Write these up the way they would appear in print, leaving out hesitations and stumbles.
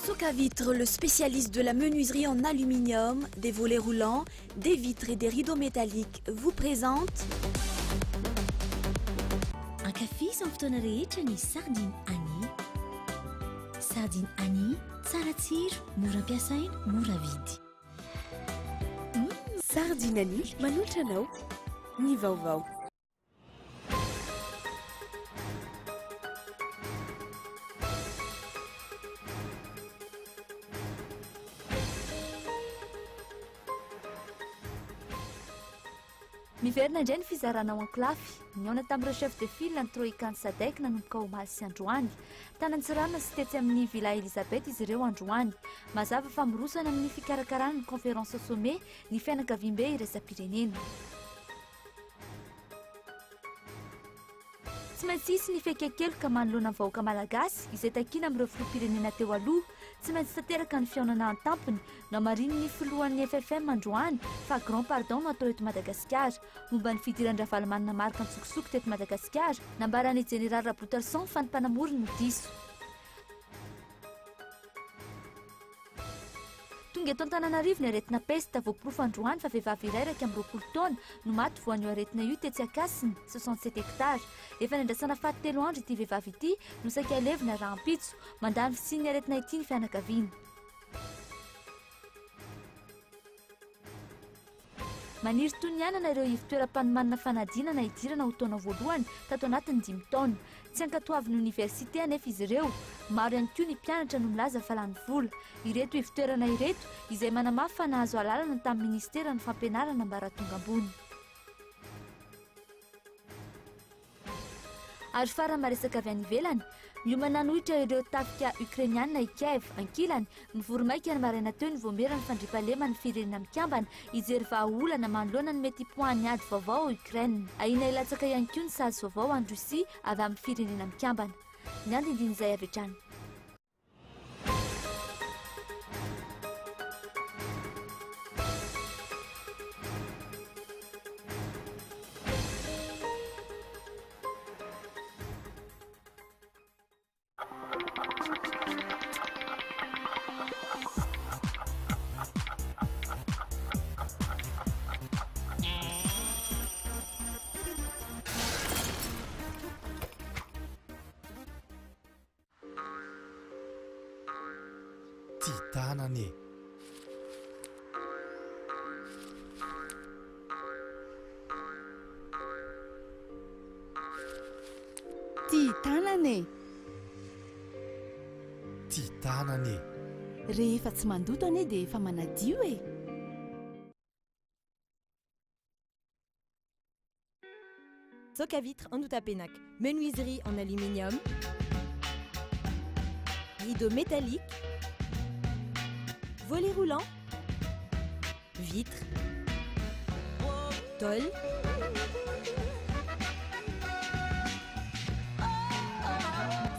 Soka Vitre, le spécialiste de la menuiserie en aluminium, des volets roulants, des vitres et des rideaux métalliques, vous présente un café sans fotoana rehetra ny sardine Annie. Sardine Annie, tsara tsiro, mora ampiasaina, mora vidy. Sardine Annie, manolotra anao ny vaovao. Miverina indray ny fizarana ao an-kilafy. Niaona tamin'ireo chef de file ny Troïka ny Sadek nanomboka omaly sy androany. Tanan-tsirana sy tetsy amin'ny Villa Elisabeth izy ireo androany. Mazava fa mirosana amin'ny fikarakarana ny conférence sommet ny fianakaviam-be iraisam-pirenena. Tsy maintsy isy ny fekekeloka manoloana ny vahoaka malagasy izay takiana amin'ireo filoham-pirenena teo aloha. Tsy maintsy tanteraka ny fihaonana an-tampony na marininy filohan'ny FFM androany fa grand pardon no atao eto Madagasikara momba ny fidiran-dravalomanina marika ntsokosoko teto Madagasikara nambarany Général Raboutarson fa ny mpanamoriny no diso. Tonga eto Antananarivo ny aretina pesta voaporofo androany fa vehivavy iray raika amin'ny 20 taona no maty voanio aretina io tetsy Akasiny 67 hekitara. Efa nandrasana faty 3 andro ity vehivavy ity no saika alevina raha ampitso mandany fisiny aretina ity ny fianakaviana. Maniry toy ny anana ireo ivon-toeram-panomanana fanadinana idirana ho taona voalohany tato anatin'ny 5 taona. Tsy ankatoavin'ny oniversite anefa izy ireo. Maro ihany koa ny mpianatra no milaza fa lany vola. Ireto ivon-toerana ireto izay manamafy fa nahazo alalana tamin'ny ministera ny fampianarana ambaratonga ambony. Ary farany maresaka avy any ivelany, miomana nohitra ireo tafika ukrainiana i Kiev ankilany mivoromaika ny maraina teo ny voamerany fandriam-palema ny firenena mikambana ijery vahaolana manoloana ny mety poany ady vaovao ao Ukraine. Aina ilatsaka ihany koa ny sazy vaovao any Rosia avy amin'ny firenena mikambana. Ny andindin'izay avy hatrany. Tanane. Ty tanane. Ty tanane. Rehefa tsy mandoto ane dia efa manadio e. Soka Vitre en Outapenac, menuiserie en aluminium, rideaux métalliques, volets roulants, vitres, tôle,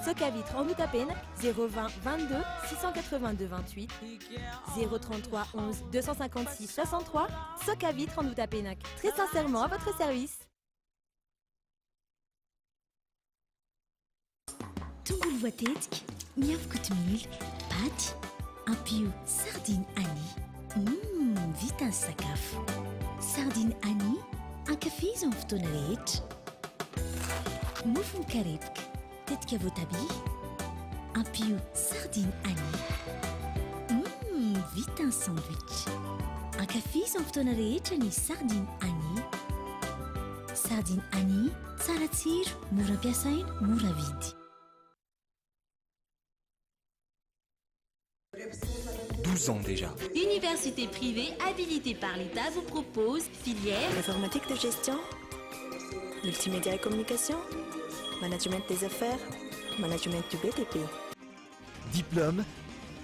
Soka Vitre en Outapenac, 020 22 682 28, 033 11 256 63, Soka Vitre en Outapenac, très sincèrement à votre service. Tongolo voatetika, miavo kotomila, paty, ampio sardine Annie. Vita ny sakafo. Sardine Annie, ankafizo amin'ny fotoana rehetra. Mofo mikarepoka, tetika voatabia, ampio sardine Annie. Vita ny sandwich. Ankafizo amin'ny fotoana rehetra ny sardine Annie. Sardine Annie, tsara tsiro, mora ampiasaina, mora vidy. 12 ans déjà. Université privée habilitée par l'État vous propose filière informatique de gestion, multimédia et communication, management des affaires, management du BTP. Diplôme,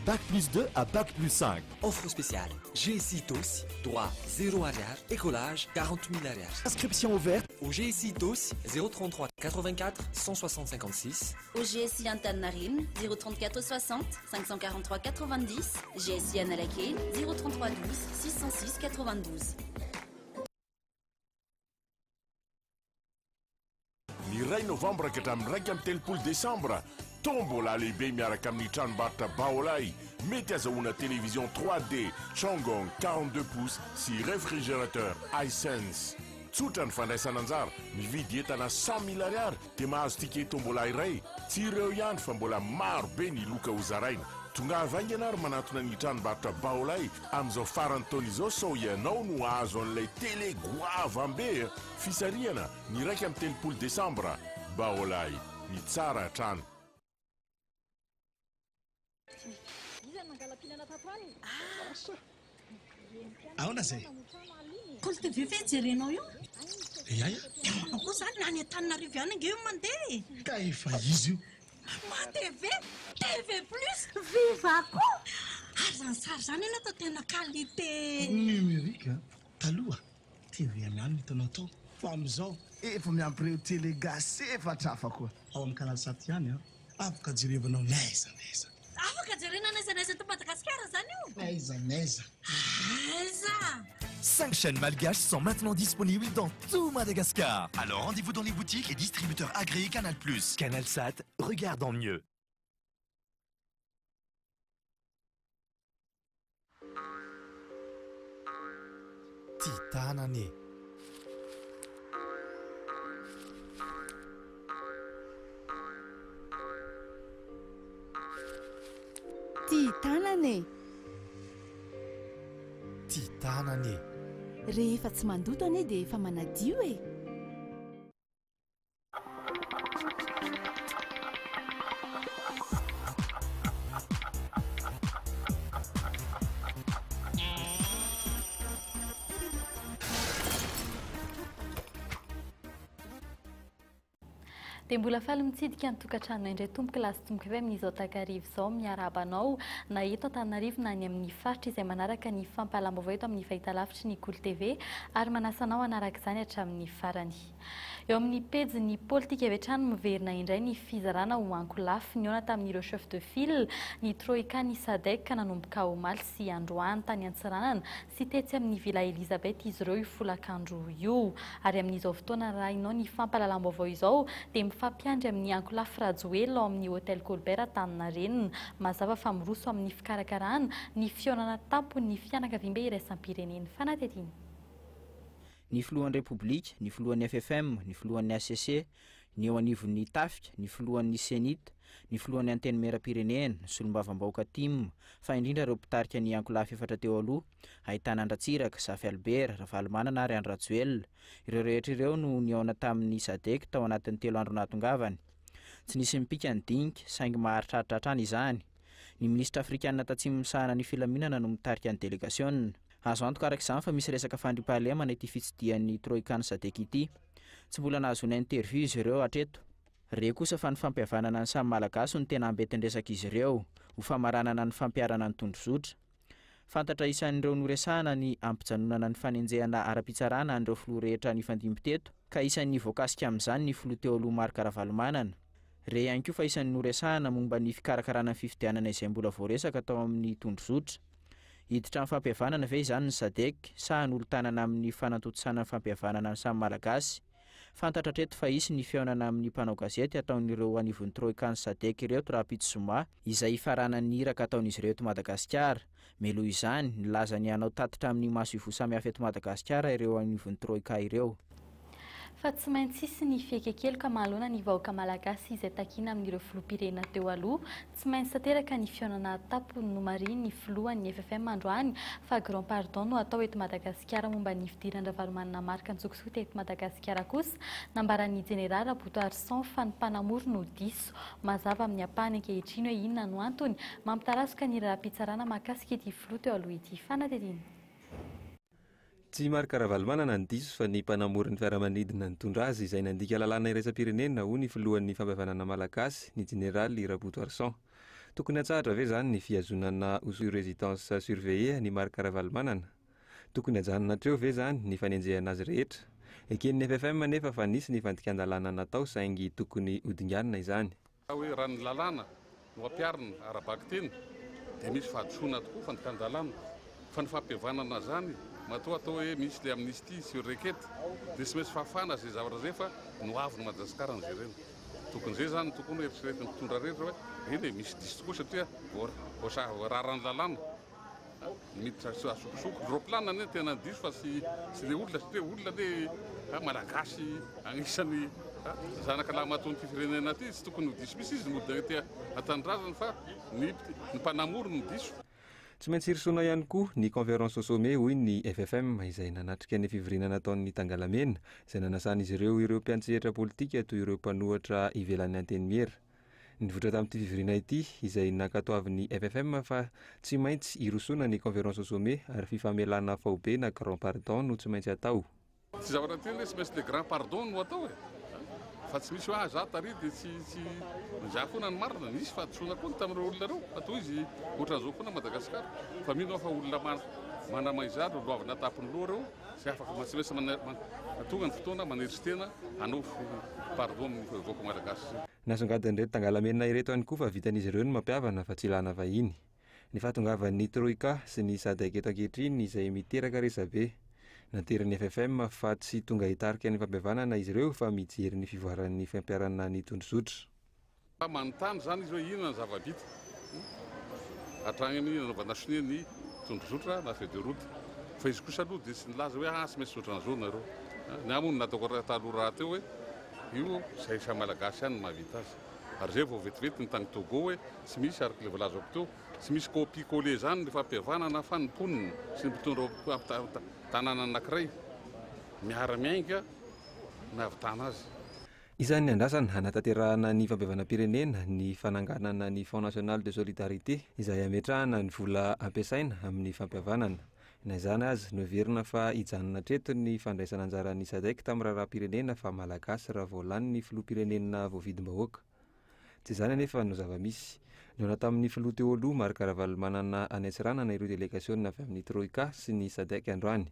Bac plus 2 à Bac plus 5. Offre spéciale. GSI TOS, droit 0 arrière, écolage 40 000 arrière. Inscription ouverte au GSI TOS 033 84 160 56. Au GSI Antananarivo 034 60 543 90. GSI Analakely 033 12 606 92. Ny 2 novembre ka hatramin'ny 1 amin'ny 3 décembre tombola lehibe miaraka amin'ny tranombarotra Baolay. Mety azahoana télévision 3D Chongong 42 pouces sy réfrigérateur Hisense. Tsotra ny fandraisana anjara, mividy entana 100 000 ariary dia mahazo ticket tombola iray. Tsy ireo ihany fa mbola maro be ny loka ho zaraina. Tonga avaingana ary manatona ny tranombarotra Baolay amin'izao farany taona izao sao ianao no azo an'ilay télé goava be. Fisarihana ny raika amin'ny 30 Desambra. Baolay, ny tsara trano. Ahona zay? Koltv jerenao io? Iaia. Ako zany nany Antananarivo ihany ange io mandeha. Ka efa izy io. Ma TV, TV plus, viva ko! Azan-tsary zany ianao tao tena qualité. Numérique, taloha TV ihany hitanao tao. Fa amin'izao efa miampireo télé gasy efatra hafa koa. Ao amin'ny canal 7 ihany afaka jerevanao naiza. Afaka jerena naiza to Madagascar zany io? Naiza. Aiza! 5 chaînes malgaches sont maintenant disponibles dans tout Madagascar. Alors rendez-vous dans les boutiques et distributeurs agréés Canal+. CanalSat, regardons mieux. Titanane. Titanane. Rehefa tsy mandoto ane dia efa manadio e. Dia mbola faly mitsidika ny tokantrano indray tomboka lasy tomboka avy amin'izao takarivo izao miarabanao na eto Antananarivo na ny amin'ny faritra izay manaraka ny fampahalaam-baovao eto amin'ny fahitalavitry ny Gol TV ary manasanao anaraka izany hatramin'ny farany. Eo amin'ny pejy ny politika avy hatrany miverina indray ny fizarana ho ankolafy ny ona tamin'ireo chef de file ny troika ny SADC nanomboka omaly sy androany tany Antsiranana sy tetsy amin'ny Villa Elizabeth izy ireo folakandro io ary amin'izao fotoana rainao ny fampahalalam-baovao izao dia mifampiandry amin'ny ankolafy Rajoelina ao amin'ny hôtel Colbert Antaninarenina mazava fa miroso amin'ny fikarakarana ny fionana tampony fianakaviam-be iraisam-pireneny fanatetiny. Ny filohan'ny République, ny filohan'ny FFM, ny filohan'ny ACC, ny eo anivon'ny Tafika, ny filohan'ny Senit, ny filohan'ny anteny mera-pirenena, solombavam-bahoaka TIM, fa indrindra ireo mpitarika ny ankolafy efatra teo aloha, ahitana Andratsiraka, Safy Albert, Ravalomanana ary Rajoelina. Ireo rehetra ireo no niaona tamin'ny SADC tao anatin'ny 3 andro natongavany. Tsy nisy mipika ny dinky, saingy maharitraritra hatrany izany. Ny ministra afrikanina tatsimo misahana ny filaminana no mitarika ny délégation. Azo antoka araka izany fa misy resaka fandriam-pahalemana ity fitsidihan'ny troika ny SADC ity. Tsy mbola nahazoana interview izy ireo hatreto. Re kosa fa ny fampihavanana ny samy malagasy no tena ambetindresaka izy ireo ho famaranana ny fampiarana ny tondrozotra. Fantatra isan'ireo noresahana ny ampijanonana ny fanenjehana ara-pitsarana an'ireo filoha rehetra ny fandimbiteto ka isan'ny voakasika amin'izany ny filoha teo aloha Marc Ravalomanana. Re ihany koa fa isan'ny noresahana momba ny fikarakarana ny fifidianana izay mbola voaresaka tao amin'ny tondrozotra. Hiditra amin'ny fampihavanana ve izany ny SADC sa hanolotanana amin'ny fanatotosana ny fampihavanana ny samy malagasy. Fantatra treto fa isy ny fiaonana amin'ny mpanao gazety ataon'ireo anivon'ny troika ny SADC ireo Rapid Zuma izay ifaranany iraka ataon'izy ireo eto Madagasikara. Meloa izany nilaza ny hanao tatitra amin'ny maso ivo samihafa eto Madagasikara ireo anivon'ny troika ireo. Fa tsy maintsy isy ny fiekekeloka mahalona ny vahoaka malagasy izay takina amin'ireo filoham-pirenena teo aloha, tsy maintsy tanteraka ny fionana tampony nomariny ny filohan'ny FFM androany fa grand pardon no atao eto Madagasikara momba ny fidiran'ny Ravalomanana marika ntsokosota eto Madagasikara kosa nambaran'ny jenerala Boto Arsan fa ny mpanamory no diso mazava amin'ny ampahany ankehitriny hoe inona no antony mampitarasoka ny raha-pitsarana mahakasika ity filoha teo aloha ity fanatetiny. Tsy Marc Ravalomanana ny diso fa ny mpanamory ny fiaramanidina nitondra azy izay nandika lalàna iraisam-pirenena ho ny filohan'ny fampihavanana malagasy ny jeneraly Boto Arsan. Tokony hatsahatra ve zany ny fiazonana aux résidences surveillées ny Marc Ravalomanana? Tokony hajanona treo ve zany ny fanenjehana azy rehetra? Eken'ny FFM nefa fa nisy ny fandikan-dalàna natao saingy tokony hodinganina izany. Hoe raha ny lalàna no ampiarina arabaky teny dia misy fahadisoana tokoa fandikan-dalàna fa ny fampihavanana zany matoa atao hoe misy le amnistie sur requête dia tsy maintsy fahafana izay zavatra zay fa no avy ny Madagasikara ny jerena. tokon'izay zany tokony eritreretin'ny mpitondra rehetra hoe eny misy diso tokoa satria voararany lalàna miditra asokosoko roplanina ne tena diso fa sy le olona satria olona le malagasy agnisan'ny zanaka lahy maton'ity firenena ty tsy tokony ho diso misy izy modina tia atanindrazany fa ny mpanamory ny diso. Tsy maintsy irisoana ihany koa ny conférence au sommet hoy ny FFM izay nanatrika ny fivoriana nataon'ny Tangalamena izay nanasan'izy ireo mpiantsehatra politika toy ireo mpanohatra ivelan'ny anteny-miera. Nivoatra tamin'ity fivoriana ity izay nankatoavin'ny FFM fa tsy maintsy irosoana ny conférence au sommet ary fifamelana faobe na grand pardon no tsy maintsy atao. Tsy zavatra teny hoe tsy maintsy le grand pardon no atao fa tsy misy hoe za tary dia tsy za foana ny marina nisy fahadisoana koa tamin'ireo olona reo atao izy ohatran'izao foana Madagasikara fa mino fa olona manamaizary loavana tapiny loha reo sy afaka tsy maintsy tonga ny fotoana maneritsy tena hanao pardon amin'ny vaoko malagasy. Nasongadin'ireto Tangalamena ireto ihany koa fa vitan'izy ireo no mampiavana fa tsy ilana vahiny. Ny fahatongavan'ny troika sy ny SADC eto ankehitriny izay miteraka resabe nateriny FFM fa tsy tonga hitarika ny fampihavanana izy ireo fa mijery ny fivoaran'ny fampiarana ny tondrozotra. Manontany zany izy hoe inona ny zava-bita hatrany amin'ny nanaovana sone ny tondrozotra na feuille de route fa izy kosa aloha dia tsy nilaza hoe tsy maintsy ohatran'izao nareo ny amony nataoko taloha raha teo hoe io zay sa malagasy ihany mahavita azy ary zay vao vetivety ny tany Togo hoe tsy misy araka le volazako teo tsy misy copie-coller zany ny fampihavanana fa ny mponina sy ny mpitondra tanàna anankiray miara-miainga nahavitana azy. Isan'ny andrasana hanatanterahana ny fampihavanam-pirenena ny fananganana ny Fonds national de solidarité izay ametrahana ny vola ampiasaina amin'ny fampihavanana. Na izany azy noverina fa hijanona treto ny fandraisana anjaran'ny SADC tamin'ny raharaham-pirenena fa malagasy raha voalany ny filoham-pirenena voavidim-bahoaka. Tsy izany anefa no zava-misy. Noana tamin'ny filoha teo aloha Marc Ravalomanana any Antsiranana ireo délégation avy amin'ny troika sy ny SADC androany.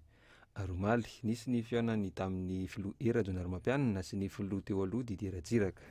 Aromaly nisy ny fihaonany tamin'ny filoha Era Jonaromampianina sy ny filoha teo aloha Didier Ratsiraka.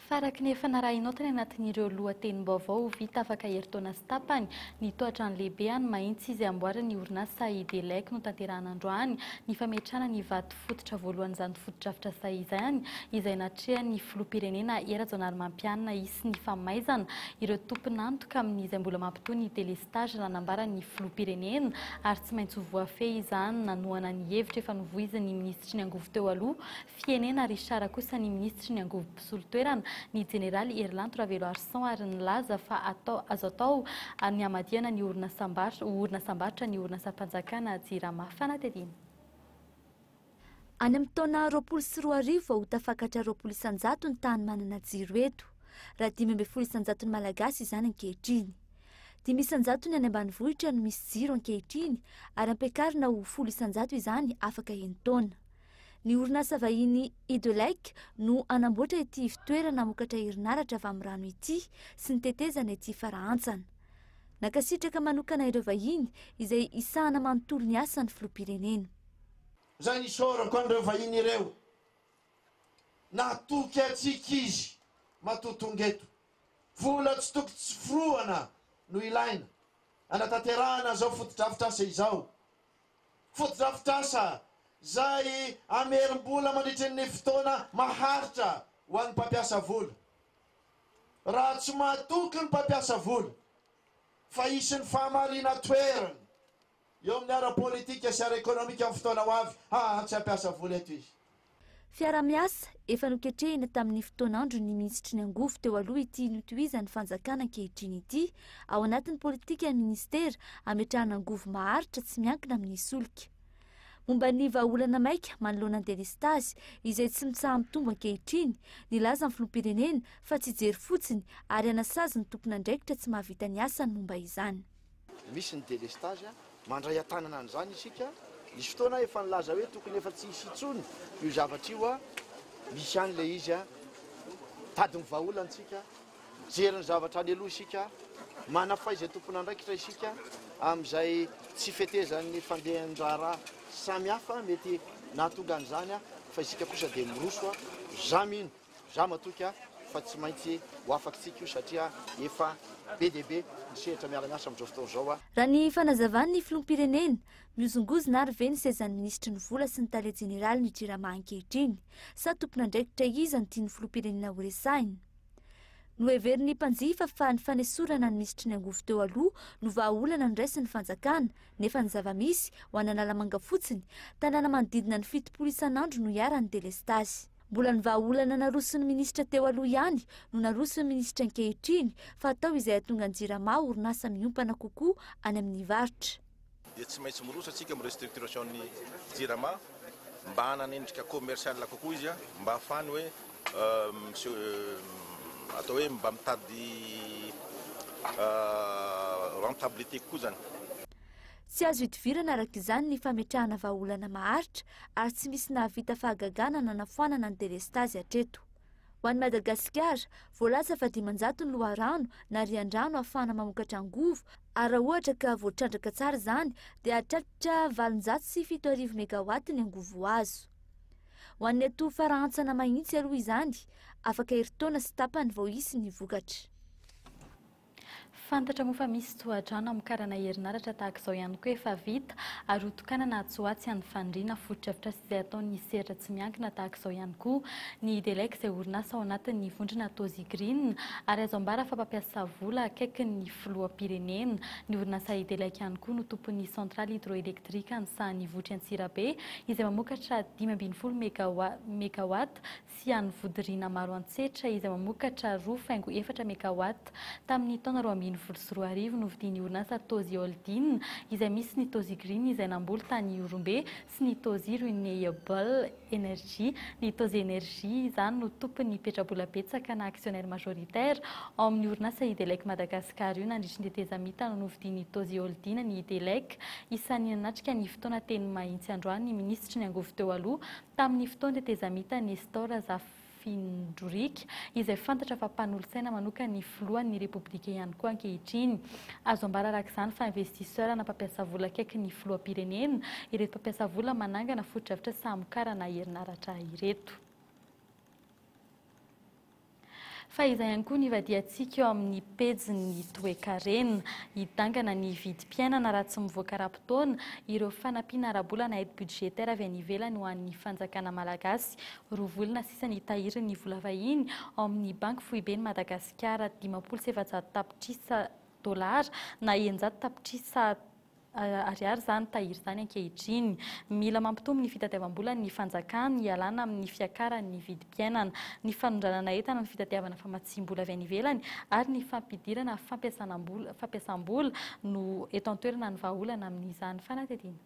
Faraky ny efa narahinotany anatin'ireo lohatenim-baovao vita afaka heritaona sy tapany ny toetrandro lehibe any mahitsy izy amboarany orinasa Idelec no tanterahana androany ny fametrahana ny vato fototra voalohan'izany fotodrafitra izany izay natrehan'ny filoham-pirenena Era Jonaromampianina isy ny famaizana ireo tompon'antoka amin'izay mbola mampitoa ny délestage nanambarany filoham-pirenena ary tsy maintsy ho voafehy izany nanohana ny hevitra efa novoizan'ny ministry ny angovo teo aloha fienena Richard kosa ny ministry ny angovo mpisolo-toerana ny jeneraly Erlanto Ravelo Arson ary nilaza fa azo atao ny amadiana ny orinasa-mbarotra ny orinasa-mpanjakana Jirama Fanatedina. Any amin'ny taona 2024 vao tafakatra 20% ny tany manana jiro eto raha 5% ny malagasy izany ankehitriny. 10% ny any ambanivohitra no misy jiro ankehitriny ary ampiakarina ho 10% izany afaka hentaona. Ny orinasa vahiny Idelec no anamboatra ity fitoerana mokatra herinaratra avy amin'ny rano ity sy ny tetezana ity farahantsana. Nakasitraka manokana ireo vahiny izay isahana manontolo ny asan'ny filoham-pirenena. Zany isorako an'ireo vahiny ireo natoky atsika izy matotongeto vola tsy toky tsy firoana no ilaina anatanterahana zao fotodrafitrasa izao fotodrafitrasa zay amerim-bola mandritra ny fotoana maharitra ho an'ny mpampiasa vola. Raha tsy mahatoky ny mpampiasa vola fa isy ny fahamarina toerana eo amin'ny ara-politika sy ara-ekonomika amin'ny fotoana ho avy tsy hampiasa vola eto izy. Fiara-miasa efa noketrehina tamin'ny fotoanandro ny ministry ny angovo teo aloha ity notohizan'ny fanjakana ankehitriny ity ao anatin'ny politika ny ministera ametrahana angovo maharitra tsy miankina amin'ny solika. Momba ny vahaolana maika manoloana ny délestage izay tsy mitsaha mitombo ankehitriny nilaza amin'ny filoham-pirenena fa tsy jery fotsiny ary anasazy ny tompona andraikitra tsy mahavita ny asany momba izany. Misy ny délestage mandray atanana an'izany isika misy fotoana efa nilaza hoe tokony efa tsy hisy intsony io zavatra io misy any le izy tady ny vahaolantsika jery ny zavatra any aloha isika manafay izay tompona andraikitra isika amin'izay tsy fetezan'ny fandehan-draharaha samy hafa mety nahatonga an'izany fa isika kosa dia miroso za mino za matoky fa tsy maintsy ho afaky tsika io satria efa be dia be nisehitra miara-miasa amin'izao fotoana izao a raha ny fanazavany filoham-pirenena miozongozona ary ve ny sezan'ny ministry ny vola sy ny tale jeneraly ny jirama ankehitriny sa tompona ndraikitra izy ny tiany filoham-pirenena ho resahina no heveriny mpanjifa fa ny fanesorana ny ministry ny angovo teo aloha no vahaolana ny raisin'ny fanjakana nefa ny zava-misy ho ananalamanga fotsiny tanàna manodidina ny 7 isan'andro no hiarany delestasy mbola ny vahaolana naroson'ny ministra teo aloha ihany no naroson'ny ministra ankehitriny fa atao izay atonga ny jirama orinasa miompana kokoa any amin'ny varitra dia tsy maintsy mirosa atsika amin'ny restructuration'ny jirama mba hananendrika commercial kokoa izy a mba ahafany hoe atao hoe mba mitady rentabilité kokoa zany tsy azo hitovirana araka izany ny fametrahana vahaolana maharitra ary tsy misy nahavita fahagagana nanafoanana ny delestasy hatreto ho an'ny Madagasikara voalaza fa 500 ny loharano na rian-drano ahafahana mamokatra angovo ary raha ohatra ka voatrandraka tsara izany dia hahatratra 707 megawatt ny angovo azo ho an'ny ato farantsana mahitsy aloha izany afaka heritaona sy tapany vao isy ny vokatra fantatra moa fa misy tohadrano amin'ny karana herinaratra tahaka izao ihany koa efa vita ary hotokanana atsoatsy any fandriana fototrafitra sy izay ataony sehatra tsy miankina tahaka izao ihany koa ny delek izay orinasa ao anatin'ny vondrona tozy green ary azo ambara fa mpampiasa vola akaiky ny filoham-pirenena ny orinasa idelek ihany koa no tompon'ny centrale hydroélectrique ny sahany votry Antsirabe izay mamokatra 520 megawatt sy any vodiriana maro antsetra izay mamokatra 2.4 megawatt tamin'ny taona 2024 no vidian'ny orinasa Tozy Holding izay misy ny Tozy Green izay namboly tany Orombe sy ny Tozy Renewable Energy. Ny Tozy Energy izany no tompony petrabola betsaka na actionnaire majoritaire ao amin'ny orinasa Idelek Madagasikara io nandritry ny tetezamita no vidian'ny Tozy Holding ny Idelek isan'ny nanatrika ny fotoana teny mahitsy androany ny ministry ny angovo teo aloha tamin'ny fotoana tetezamita Nestor Zafindroriky izay fantatra fa mpanolosaina manoka ny filohan'ny repoblika ihany koa ankehitriny. Azo ambara araka izany fa investisseur na mpampiasa vola akaiky ny filoham-pirenena ireto mpampiasa vola manangana fototrafitra samokarana herinaratra ireto. Fa izay ihany koa nivadiantsika eo amin'ny pejiny toekarena hidangana ny vidim-piainana raha tsy mivoaka raha-potoana ireo fanampiana ara-bola na aide budgétaire avy any ivelany ho an'ny fanjakana malagasy. Roa volana sisa ny tahirin'ny vola vahiny ao amin'ny banky foiben'ny Madagasikara 5,700 tapitrisa dolara na 900 tapitrisa ariary zany tahiry zany ankehitriny. Mila mampitombo ny fitadiavam-bola ny fanjakana hialana amin'ny fiakaran'ny vidim-piainana, ny fanondranana entana ny fitadiavana famatsim-bola avy any ivelany ary ny fampidirana fampiasam-bola no eto an-toerana ny vahaolana amin'izany fanatetena.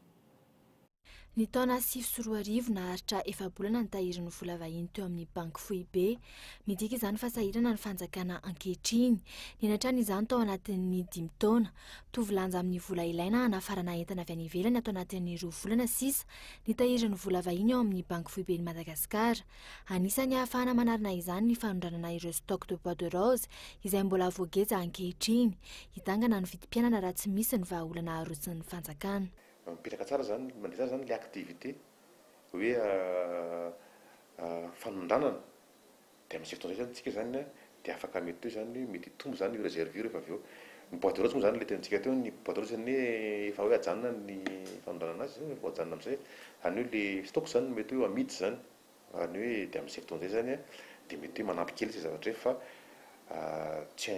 Ny taona 2024 naharitra efa-bolana ny tahirin'ny vola vahiny teo amin'ny banky Foibe, midika izany fa sahirana ny fanjakana ankehitriny. Nianatra izany tao anatin'ny 5 taona, tovylanja amin'ny vola ilaina hanafarana entana avy any ivelany atao anatin'ny 2 volana sisa ny tahirin'ny vola vahiny ao amin'ny banky Foibe ny Madagasikara. Anisany ahafahana manarina izany ny fanondranana ireo stock de bois de rose izay mbola voageza ankehitriny, hitangana ny vidim-piainana raha tsy misy ny vahaolana arosin'ny fanjakana. Mipetraka tsara zany mandeha tsara zany le activité hoe fanondranana dia amin'ny fotoana zany tsika zany dia afaka mety zany mety tombo zany io réserve io rehefa avy eo ny boîte de rose moa zany le tentsika teo ny boîte de rose zany efa hoe ajanona ny fanondranana azy efa ajanona amin'izay any hoe le stock zany mety hoe amidy zany any hoe dia amin'ny fotoana zay zany dia mety hoe manampy kely zay zavatra fa tsy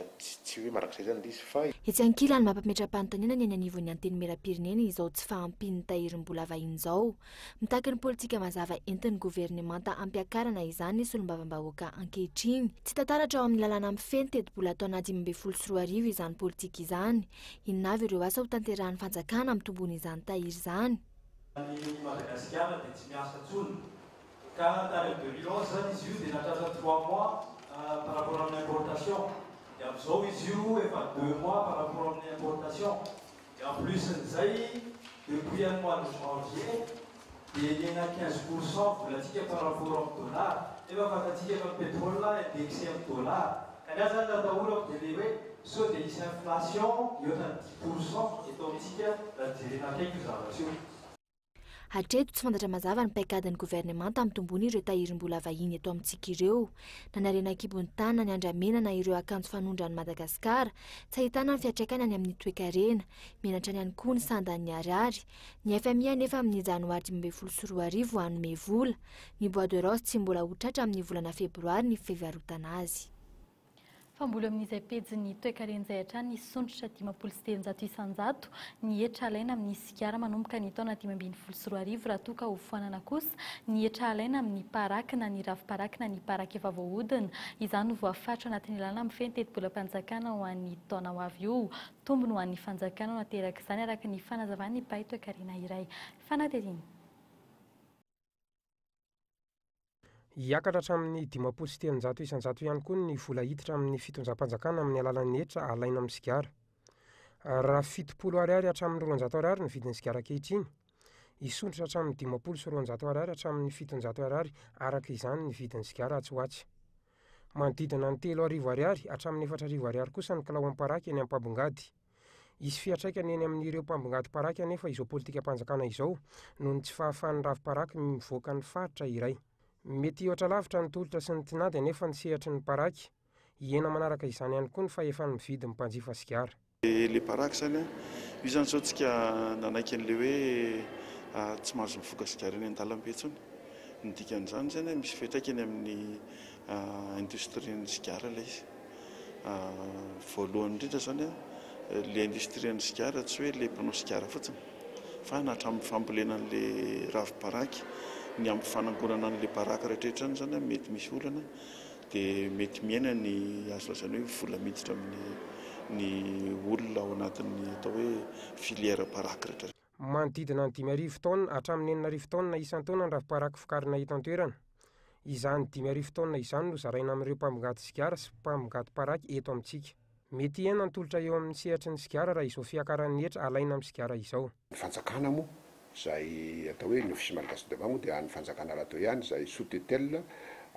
hoe marak'izay zany izy fa etsy ankilany mampametra-panontaniana ny anivon'ny anteny mera-pirenena izao tsy fahampian'ny tahirim-bola vahiny izao. Mitaky ny politika mazava entin'ny governemanta ampiakarana izany ny solombavambahoaka ankehitriny. Tsy tantaratra ao amin'ny lalàna mifeny teti-bola taona 2024 izany politika izany. Inona avy ireo asa ho tanterahan'ny fanjakana amin'ny tombony izany tahiry izany. Ny Madagasikara dia tsy miasa intsony ka tany 2011 zany izy io dia natratra 3 mois par rapport à l'importation. Et après, ici, il y a 2 mois par rapport à l'importation. Et en plus, depuis le mois de janvier, il y a 15% de la tique par rapport au dollar. Et bien, quand la tique par le pétrole là est indexée au dollar, quand il y a soit des inflations, il y a 10% et donc tique la quelques inflations. hatreto tsy fantatra mazava ny paikadin'ny governemanta amin'ny tombony ireo tahirim-bola vahiny eto amintsika ireo nanarena kibony tany ny andramenana ireo akanjo fanondrany Madagasikara tsy ahitana ny fiatraikany any amin'ny toekarena menatra ny ihany koa ny sandan'ny ariary ny FMI anefa amin'ny janoary 2024 hanome vola ny bois de rose tsy mbola hotratra amin'ny volana febroary ny fivarotana azy. Famboly amin'izay pejy toekarena izay hatrany nisy sondratra 500 isanjato ny hetra alaina amin'ny sigara manomboka ny taona 2024 raha toa ka hofoanana kosa ny hetra alaina amin'ny paraky na ny ravi-paraky na ny paraky efa voahodina izany no voafatra anatin'ny lalana amin'ny fentetim-bolam-panjakana ho an'ny taona ho avy io tombony ho an'ny fanjakana ho nateraka izany araka ny fanazavan'ny pahy toekarena iray fanatetiny. Hiakatra hatramin'ny 500 isanjato ihany koa ny vola hiditra amin'ny fitonjam-panjakana amin'ny alalan'ny hetra alaina amin'ny sigara. Raha 70 ariary hatramin'ny 200 ariary ny vidin'ny sigara ankehitriny, hisondratra hatramin'ny 50 sy 200 ariary hatramin'ny 700 ariary araka izany ny vidin'ny sigara atsoatsy. Manodidina ny 3,000 ariary hatramin'ny 4,000 ariary kosa ny kilao am-paraky eny am-pambongady. Isy fiatraikany eny amin'ireo mpambongady paraky anefa izao politika panjakana izao noho ny tsy fahafahan'ny ravi-paraky mivoaka ny faritra iray. Mety ohatra lavitra ny tolotra sy ny tinady anefa ny sehatry ny paraky. Hiena manaraka izany ihany koa ny fahefan'ny mividy ny mpanjifa sigara. Le paraky zany io zany zao tsika nanaiky an'le hoe tsy mahazo mivoaka sigara eny an-dalambe intsony. Ny dikan'izany zany misy fiatraikany amin'ny industrian'ny sigara ilay izy. Voalohany indrindra zany le industrian'ny sigara tsy hoe le mpanao sigara fotsiny fa natramin'ny fambolenan'le ravi-paraky ny amin'ny fanangonana an'le paraky rehetrarehetra zany mety misy olana dia mety miaina ny azo lazany hoe vola miditra amin'ny olona ao anatin'ny atao hoe filière paraky rehetrarehetra. Manodidina ny 5,000 taona hatramin'ny 4,000 taona isan-taona ny ravi-paraky fikarina hita an-toerana. Izany 5,000 taona izany no zaraina amin'ireo mpambongady sigara sy mpambongady paraky eto amintsika. Mety ihany antolotra eo amin'ny sehatry ny sigara raha izao fiakaran'ny hetra alaina amin'ny sigara izao. Ny fanjakana moa izay atao hoe ny office malagasy de moa dia ny fanjakana rahateo ihany izay sous tutelle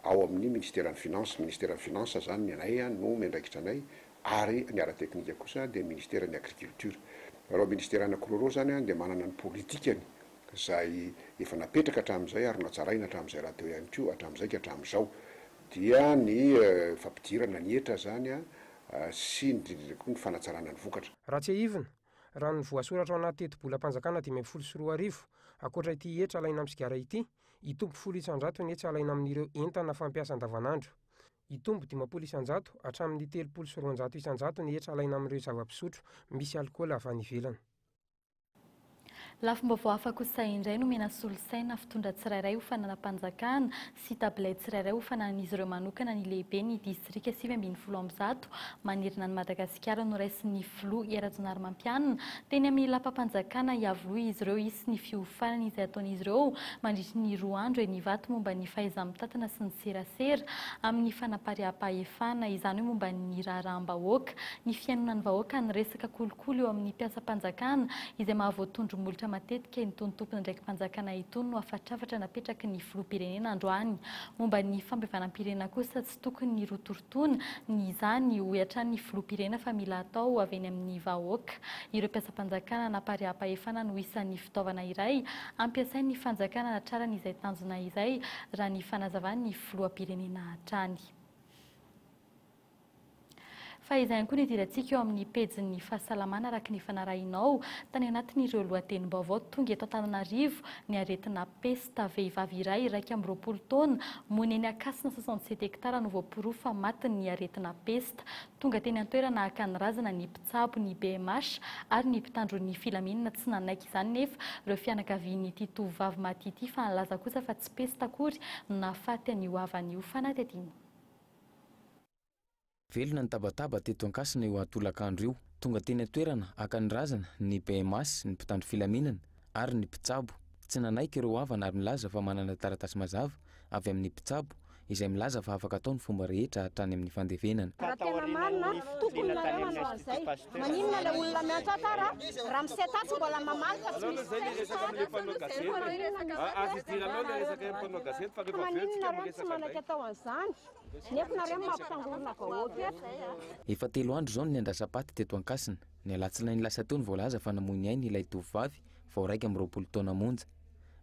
ao amin'ny ministère ny finance. Ministère ny finance zany ny anay no miandraikitra anay ary ny ara-teknika kosa dia ministère ny agriculture. Raha ministère anankiroa zany dia manana ny politikany izay efa napetraka hatramin'izay ary natsaraina hatramin'izay rahateo ihany koa hatramin'izay ka hatramin'izao dia ny fampidirana ny hetra zany sy indrindra koa ny fanatsarana ny vokatra. Raha tsy ahivina raha ny voasoratra ao anaty teti-bolam-panjakana 2024 akoatra ity hetra alaina amin'ny sigara ity, itombo 10 isanjato ny hetra alaina amin'ireo entana fampiasa andavanandro. Itombo 50 isanjato hatramin'ny 30 sy 200 isanjato ny hetra alaina amin'ireo zava-pisotro misy alikaola avy any ivelany. Lafim-baovao hafa kosa indray no mena solosaina fitondra tsirairay ho fananam-panjakana sy tabilay tsirairay ho fananan'izy ireo manokana ny lehibe ny distrika 720 manerana ny Madagasikara no raisin'ny filoha Erajonary Mampianina teny amin'ny lapam-panjakana hiavoloha izy ireo isy ny fiofanana izay ataon'izy ireo mandritra ny 2 andro eny Ivato momba ny fahaiza-mitatana sy ny serasera amin'ny fanampariam-pahefana izany hoe momba ny raharaham-bahoaka ny fiainonan'ny vahoaka ny resaka kolokolo eo amin'ny mpiasa-panjakana izay mahavoatondro molotra matetika ny tontopony ndraiky mpanjakana itony no afatrafatra napetraky ny filoham-pirenena androany momba ny fampivalam-pirenena kosa tsy tokony ny rotorotona ny izany ho hatrany ny filoham-pirenena fa mila atao avy eny amin'ny vahoaka. Ireo mpiasa-panjakana napariam-pahefana no isan'ny fitaovana iray ampiasain'ny fanjakana hatrarany izay tanjona izay raha ny fanazavany filoham-pirenena hatrany. Fa izay koa ny dirantsika eo amin'ny pejin'ny fahasalamana araka ny fanarahinao tany anatin'ireo lohatenim-baovao tonga eto Antananarivo ny aretina pesta vehivavy iray 20 taona mony eny Akasina 67 hektara no voaporofa maty ny aretina pesta. Tonga teny an-toerana akan-drazana ny mpitsabo ny BMH ary ny mpitandro ny filaminana tsy nanaiky izany nefa ireo fianakavian'ity tovovavy maty ity fa nalaza kosa fa tsy pesta akory no nahafaty an'io havan'io fanatetiny. Velona ny tabataba teto Ankasina eo atolakandro io. Tonga teny an-toerana akan-drazana ny BMS, ny mpitandro filaminana ary ny mpitsabo. Tsy nanaiky ireo havana ary milaza fa manana taratasy mazava avy amin'ny mpitsabo izay milaza fa afaka atao ny fomba rehetra hatrany amin'ny fandevenana. Raha tena marina tokony nareo manao an'izay. Maninona ilay olona miantso atara raha misetatsy mbola mamaly fa tsy misy maninona reo tsy manaky atao an'izany. Nefa nareo mampitangorona vahoaka. Efa 3 andro zao ny andrasapaty teto Ankasina. Ny alatsinainy lasa teo ny voalaza fa namoy ny ainy ilay tovovavy vao 1 amin'ny 20 taona monja.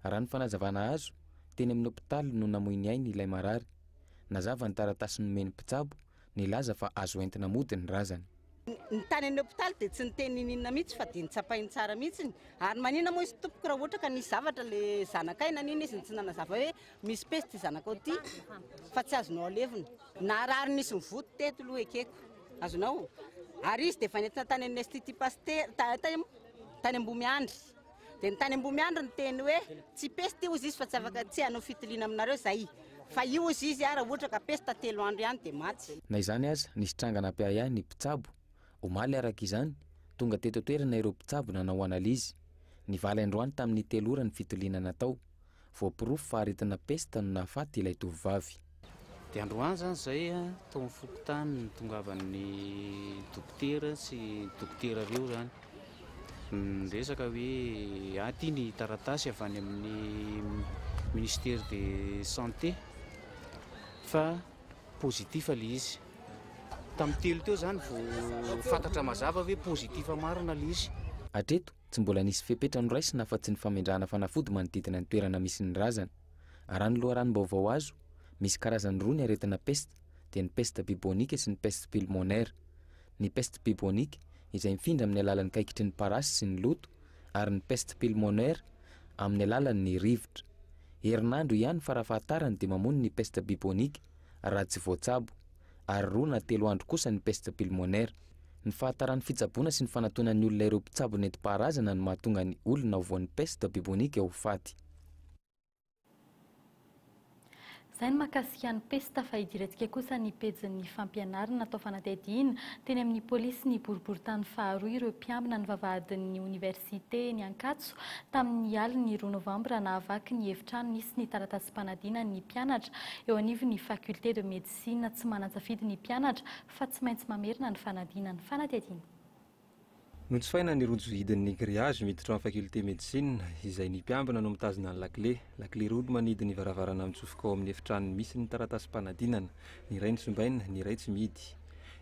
raha ny fanazavana azo teny amin'ny hopitaly no namoiny ainy ilay marary nazava ny taratasy nomeny mpitsabo nilaza fa azo entina mody ny razany. Ny tany any hopitaly dia tsy niteny ninona mihitsy fa dia nitsapainy tsara mihitsy ary manina moa izy tompoko raha ohatra ka nisy zavatra le zanakaina nina izy tsy nanazava hoe misy pesy ty zanakao ty fa tsy azonao alevina na rary nisy mivoto teto aloha ekeko azonao ary izy dia efa nentina tany amin'ny institut Pasteur tany Ambomiandry dia ny tany Ambomiandry ny teny hoe tsy pesy ty ozy izy fa tsy afaka tsy hanao fitiliana aminareo zay fa io ozy izy raha ohatra ka pesy telo andro ihany dia maty. Na izany aza nisy trangana ampiahy ny mpitsabo omaly araka izany tonga teto toerana ireo mpitsabo nanao analizy nivaly androany tamin'ny 3 ora ny fitoliana natao voapirofo fa aretina pesta no nahafaty ilay tovovavy. Dia androany zany zay tao amin'ny fokotany ny tongavan'ny dokotera sy dokotera reo zany resaka hoe aty ny taratasy avy any amin'ny ministère de santé fa positif le izy tamin'ny telo teo zany vao fantatra mazava hoe positif marina le izy. Hatreto tsy mbola nisy fepetra noraisina fa tsy ny famindrahana fanafody manodidina ny toerana misy ny razana. Raha ny loharanom-baovao azo misy karazany roa ny aretina peste dia ny peste bubonique sy ny peste pulmonaire. Ny peste bubonique izay mifindra amin'ny alalan'ny kaikitry ny parasy sy ny loto ary ny peste pulmonaire amin'ny alalan'ny rivotra. Herinandro ihany farafahatarany dia mamono ny peste bubonique raha tsy voatsabo ary 2 na 3 andro kosa ny peste pulmonaire. Ny fahatarany fitsaboana sy ny fanantonan'ny olona ireo mpitsabo nentim-paharazana no mahatonga ny olona ho voan'ny peste bubonique ho faty. Izay ny mahakasika ny pesta fa idirantsika kosa ny pejin'ny fampianarana natao fanadihadiana teny amin'ny polisy ny boriboritany faharoa ireo mpiambina ny vavahadin'ny université ny Ankatso tamin'ny aliny 2 novambra nahavaky ny efitrano nisy ny taratasym-panadina ny mpianatra eo anivon'ny faculté de médecine tsy manan-tsafidy ny mpianatra fa tsy maintsy mamerina ny fanadina ny fanadihadiana. Notsofaina ny rojo hidin'ny grillage miditra amin'ny faculté médecine izay ny mpiambina no mitazona ny lakle roa manidy ny varavarana mitsofoka ao amin'ny efitrano misy ny taratasym-panadinana ny iray ny sombaina ny iray tsy mihidy.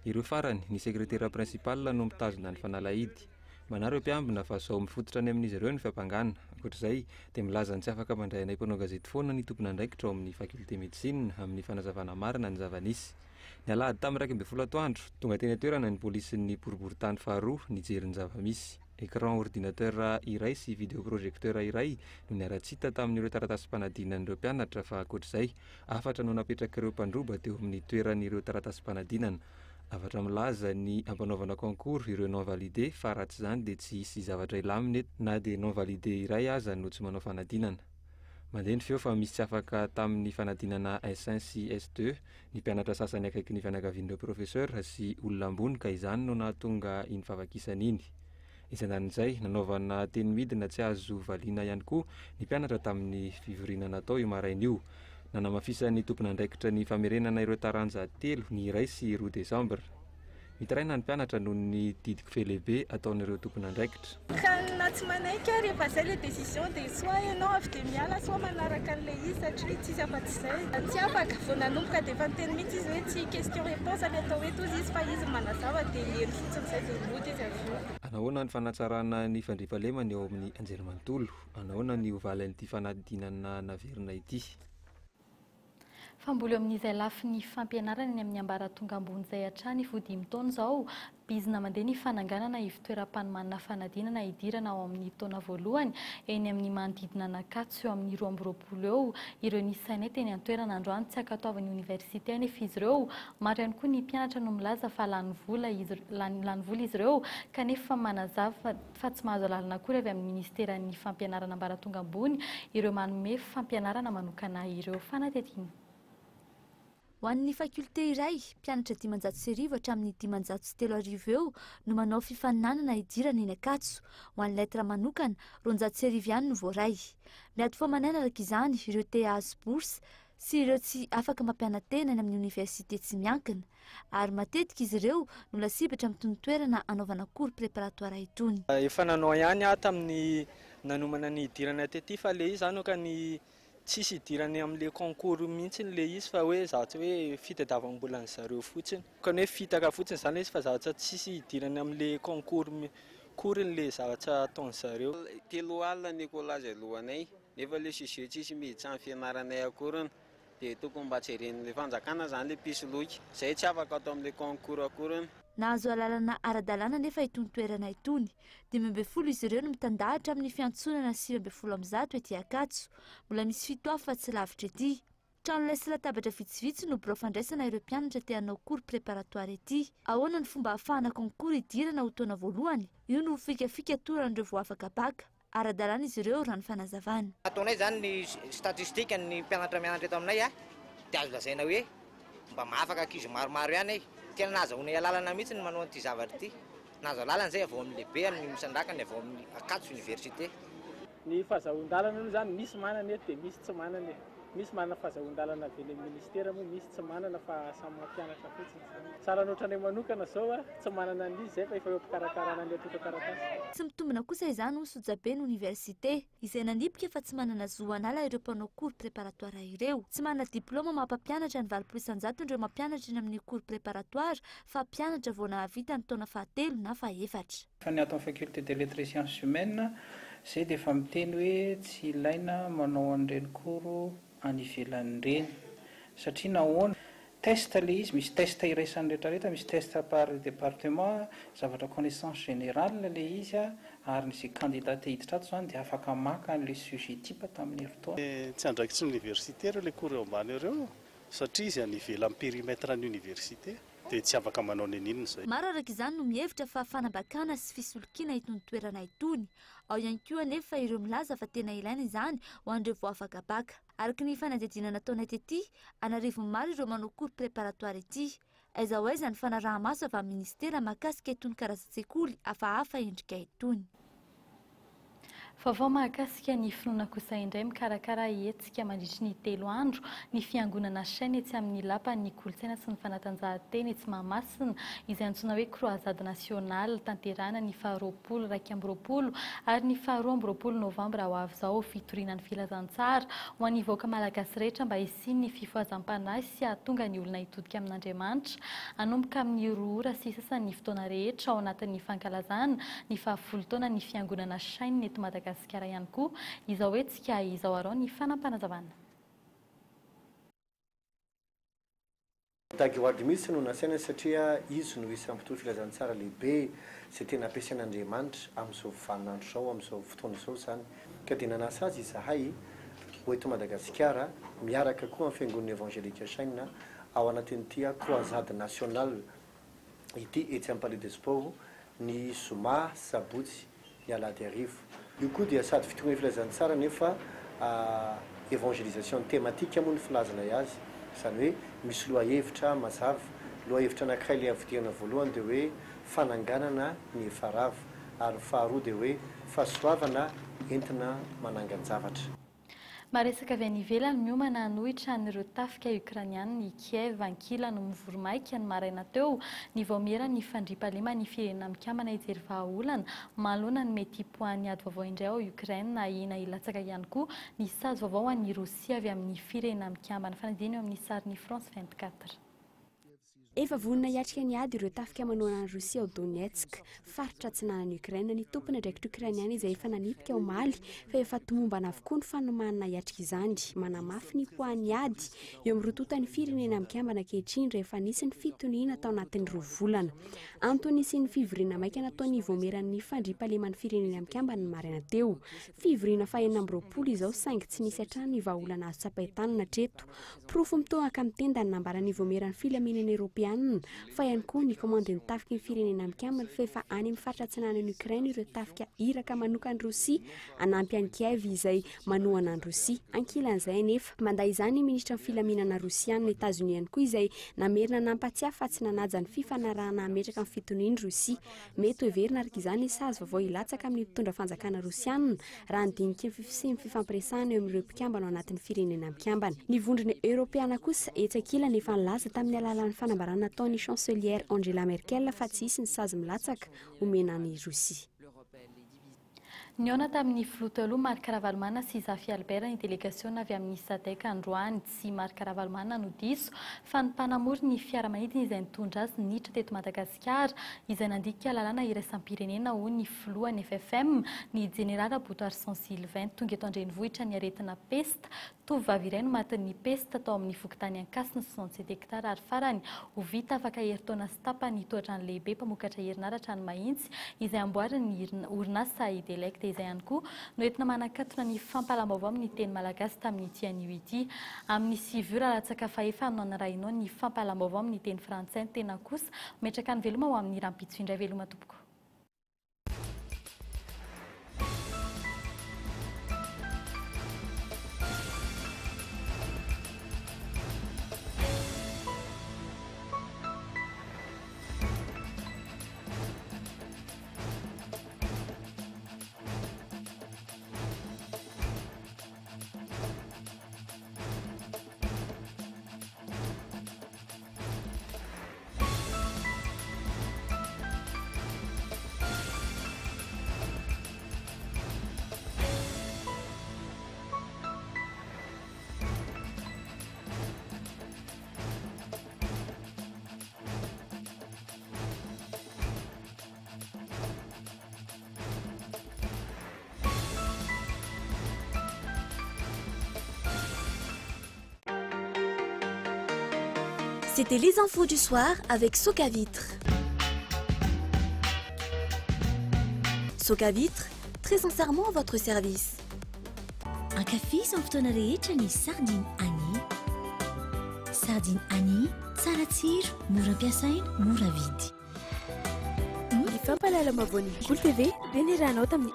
Ireo farany ny sekretera principal no mitazona ny fanalahidy manareo mpiambina fa sao mifototra any amin'izy ireo ny fiampangana. Ankoatr'izay dia milaza ny tsy afaka mandray anay mpanao gazety foana ny tompon'andraikitra ao amin'ny faculté médecine amin'ny fanazavana marina ny zavanisy. Ny alahady tamin'ny 12 atoandro tonga teny toerana ny polisin'ny boriboritany faharoa nijery ny zava-misy. Écran ordinateur iray sy vidéoprojecteur iray no niara-tsita tamin'ireo taratasym-panadinan'ireo mpianatra fa ankoatr'izay afatra no napetraka ireo mpandroba teo amin'ny toeran'ireo taratasym-panadinana. Afatra milaza ny ampanaovana concours ireo non validé fa raha tsy izany dia tsy hisy zavatra ilaminy na dia non validé iray aza no tsy manao fanadinana. Mandeha ny feo fa misy tsy afaka tamin'ny fanadinana S1 sy S2 ny mpianatra sasany akaiky ny fianakavian'ireo professeur sy olona ambony ka izany no nahatonga iny favakisana iny. Isan'izay nanaovana teny midina tsy azo valiana ihany koa ny mpianatra tamin'ny fivoriana natao io maraina io. Nanamafisany tompon'andraikitra ny famerenana ireo taranja 3 ny 1 sy 2 décembre. Mitaraina ny mpianatra noho ny didy kifelehibe ataon'ireo tompon'andraikitra. Na tsy manaiky rehefa zay le décision dia soit ianao avy dia miala soit manaraka an'ilay izy satria tsisy afa-tsy izay. Tsy afaka vao nanomboka dia efa niteny mihitsy izy hoe tsy question réponse le atao hoe tozy izy fa izy manazava dia mihery fotsiny izay dia mody izy avy eo. Anahoana ny fanatsarana ny fandriampahalemana eo amin'ny anjerimanontolo, anahoana ny ovalan'ity fanadinana naverina ity. Famboly amin'izay lafy ny fampianarana ny amin'ny ambaratonga ambony izay hatrany fodimy taona izao bizina mandeha ny fananganana ivitoeram-panomanana fanadinana idirana ao amin'ny taona voalohany eny amin'ny manodidina Ankatso eo amin'ny 2020 eo ireo nisainay teny an-toerana androany tsy ankatoavan'ny université nefa izy ireo maro ihany koa ny mpianatra no milaza fa lany vola izy ireo kanefa manazava fa tsy mahazo lalana akory avy amin'ny ministeran'ny fampianarana ambaratonga ambony ireo manome fampianarana manokana ireo fanadihadiana. Ho an'ny faculté iray, mpianatra 530 hatramin'ny 530 eo no manao fifaninanana idirana eny Ankatso. Ho an'ny lettra manokana, 430 ihany no voaray. Miady foa manana araka izany ireo te hahazo bourse sy ireo tsy afaka mampiana-tena eny amin'ny université tsy miankina. Ary matetika izy ireo no lasibatra amin'ny toerana anaovana cours préparatoire itony. Efa nanao ihany tamin'ny nanomana ny idirana tety fa le izy zany ka ny tsisy idirany amin'le concours mihitsy le izy fa hoe zahotra hoe fitadiavam-bola ny zareo fotsiny. Ka hoe fitaka fotsiny zany izy fa zahotra tsisy idirany amin'le concours le zavatra ataon'ny zareo. 3 alina ny écolage alohanay nefa le sise tsisy miditsy amin'ny fianaranay akoriny dia tokony mba jeren'le fanjakana zany le pisoloky izay tsy afaka atao amin'le concours akoriny. Nahazo alalana ara-dalàna nefa itony toerana itony 10 izy ireo no mitandahatra amin'ny fiantsonana 9 ety Akatso. Mbola misy 7 hafa fa tsy lavitra ety. Trano lay sy latabatra vitsivitsy no birao fandraisana ireo mpianatra te hanao cours préparatoire ety. Ahoana ny fomba ahafahana concours idirana ho taona voalohany? Io no fikafika toran'ireo vao afaka baka. Ara-dalàna izy ireo raha ny fanazavana. Ataonay zany ny statistika ny mpianatra mianatra eto aminay dia azo lazaina hoe mba mahafaka ankizy maromaro ihany ay. Tena nahazahoanay alalana mihitsy ny manao an'ity zavatra ity. Nahazo alalana izay avao amin'ny lehibe ny misandrakany avao amin'ny Akatso université. Ny fahazahoan-dalana aloha zany misy manana eto dia misy tsy manana. Misy manana fahazahoan-dalana avy any ministera moa misy tsy manana fa samy mampianatra fotsiny. Tsara nohatranay manokana zao tsy manana an'izy zay fa efa eo am-pikarakarana ny atotan-taratasy. Tsy mitombina kosa izany ho Sojabe ny université izay nanipika fa tsy manana zoanala ireo mpanao cours préparatoire ireo. Tsy manana diplôma mampampianatra ny 900 ireo mampianatra eny amin'ny cours préparatoire fa mpianatra vao nahavita ny taona fahatelo na fahaefatra. Fa ny ato amin'ny faculté des lettres et sciences humaines zay dia efa miteny hoe tsy ilaina manao an'ireny cours any ivelan'ny reny satria nahoana test le izy misy test iraisany rehetrarehetra misy test par département zavatra connaissance générale le izy ary nisy candidat hiditra ato zany dia afaka maka an'le sujet type tamin'ny herintaona. Tsy andraikitsy ny université reo le cours eo ambany ireo satria izy any ivelan'ny périmètre ny université dia tsy afaka manao nen'inona zay. Maro araka izany no mihevitra fa fanambakana sy fisolokiana itony toerana itony. Ao ihany koa anefa ireo milaza fa tena ilaina izany ho an'ireo vao afaka baka. Araka ny fanadihadiana nataonay ety anarivony maro ireo manao cours préparatoire ety. Aiza ho aiza ny fanaraha-maso avy amin'ny ministera mahakasika itony karazan-tsekoly hafahafa endrika itony. Vaovao mahakasika ny finoana kosa indray mikarakara hetsika mandritry ny 3 andro ny fiangonana chaîne etsy amin'ny lapan'ny kolontsaina sy ny fanatanjahantena etsy Mahamasina izay antsoina hoe croisade nationale tanterahana ny 20 ary ny 12 novambra ho avy izao fitoriana ny filazantsara ho an'ny vahoaka malagasy rehetra mba hisiany ny fifohazam-panahy sy hahatonga ny olona hitodika amin'Andriamanitra hanomboka amin'ny 2 ora sy sasany ny fotoana rehetra ao anatin'ny fankalazana ny 10 taona ny fiangonana chaîne eto Madagasikara ihany koa izao etsika izao arao ny fanampanazavana. Dagiwady mihitsy no nasaina satria izy no isy ampitolo filazantsara lehibe izay tena ampiasain'Andriamanitra amin'izao vaninandro zao amin'izao fotoana izao zany ka dia nanasa azy izahay ho eto Madagasikara miaraka koa amin'ny fiangonana évangélika chaîne ao anatin'ity croisade nationale ity etsy amin'ny Palais des Sports ny zoma sabotsy ny alahady arivo. Io koa dia sady fitoerana filazantsara nefa évangélisation thématique moa ny filazana azy izany hoe misy lohahevitra mazava lohahevitra anankiray le avidirana voalohany dia hoe fananganana ny efaravo ary faharoa dia hoe fahasoavana entina manangan-javatra. Maresaka avy any ivelany miomana nohitra n'ireo tafika ukrainiana ny Kiev ankila no mivoromaika ny maraina teo ny vaomera ny fandriam-pahalema ny firenena mikambana hijery vahaolana manoloana ny mety hipoahany ady vaovao indray ao Ukraine ina ilatsaka ihany koa ny sazy vaovao an'ny Rosia avy amin'ny firenena mikambana fanadiny eo amin'ny sarin'ny France 24. Efa vonina hiatrika ny ady ireo tafika manoana ny Rosia ao Donetsk, faritra atsinanan'ny Ukraine ny tompona draikitra Ukrainiana izay efa nanipika ao Mali fa efa tomombana avokoa ny fanomanana hiatrika izany manamafy ny poan'ny ady eo amin'ny rototany firenena mikambana ankehitriny rehefa nisy ny fitoniana tao anatin'ny 2 volana. Antony sy ny fivoriana maika nataony voameran'ny fandriam-pahaleman'ny firenena mikambana ny maraina teo. Fivoriana fahenina amby 20 izao saingy tsy nisy hatrany ny vahaolana azo tsapahitanana hatreto. Profo mitohaka amin'ny tenda ny nambaran'ny voameran'ny filaminana Europeanina fa ihany koa ny komandin'ny tafika ny firenena mikambana fa efa any amin'ny faritra atsinanan'ny Ukraine ireo tafika iraka manokany Rosia anampy an'i Kiev izay manohana ny Rosia. Ankilan'izay nefa manday izany ny ministra ny filaminana Rosiana ny États-Unis ihany koa izay namerina nampatsiahy fa tsy nanaja ny fifanarahana hametraka amin'ny fitonian'ny Rosia. Mety heverina araka izany sazy vaovao ilatsaka amin'ny mpitondra fanjakana Rosiana raha nidinika ny fifisian'ny fifampiresahana eo amin'ireo mpikambana ao anatin'ny firenena mikambana. Ny vondrona Europeana kosa etsy ankilany efa nilaza tamin'ny alalan'ny fanambarana nataon'ny chancelière Angela Merkel fa tsy hisy ny sazy milatsaka omena ny Rosia. Niona tamin'ny flotaloha Marc Ravalomanana sy Zafy Albert ny délégation avy amin'ny Sadek Androany sy Marc Ravalomanana no diso fa ny mpanamory ny fiaramanidina izay nitondra azy niditra teto Madagasikara izay nandika lalàna iraisam-pirenena ho ny filohan'ny FFM ny Général Botoarson Sylvain tonga eto Andrenivohitra ny aretina pesta tovovavy iray no matin'ny pesta tao amin'ny fokontany Ankasina 67 hectara ary farany ho vita afaka heritaona sy tapany toetrany lehibe mpamokatra herinaratra ny mahitsy izay amboariny orinasa Idelect izay ihany koa no entina manakatona ny fampalaam-baovao amin'ny teny malagasy tamin'ny tianio ity amin'ny 7 ora latsaka fahefa no anarahinao ny fampalaam-baovao amin'ny teny frantsay tena kosa metraka ny veloma ho amin'ny rampitso indray veloma tompoko. C'était les infos du soir avec Socavitre. Socavitre, très sincèrement à votre service. Un café sans fotoana ni sardine Annie. Sardine Annie, tsara tsiro, mora ampiasaina, mora vidy. Ny fampalalama voan'ny Goût TV, dia ny ranao tamin'ny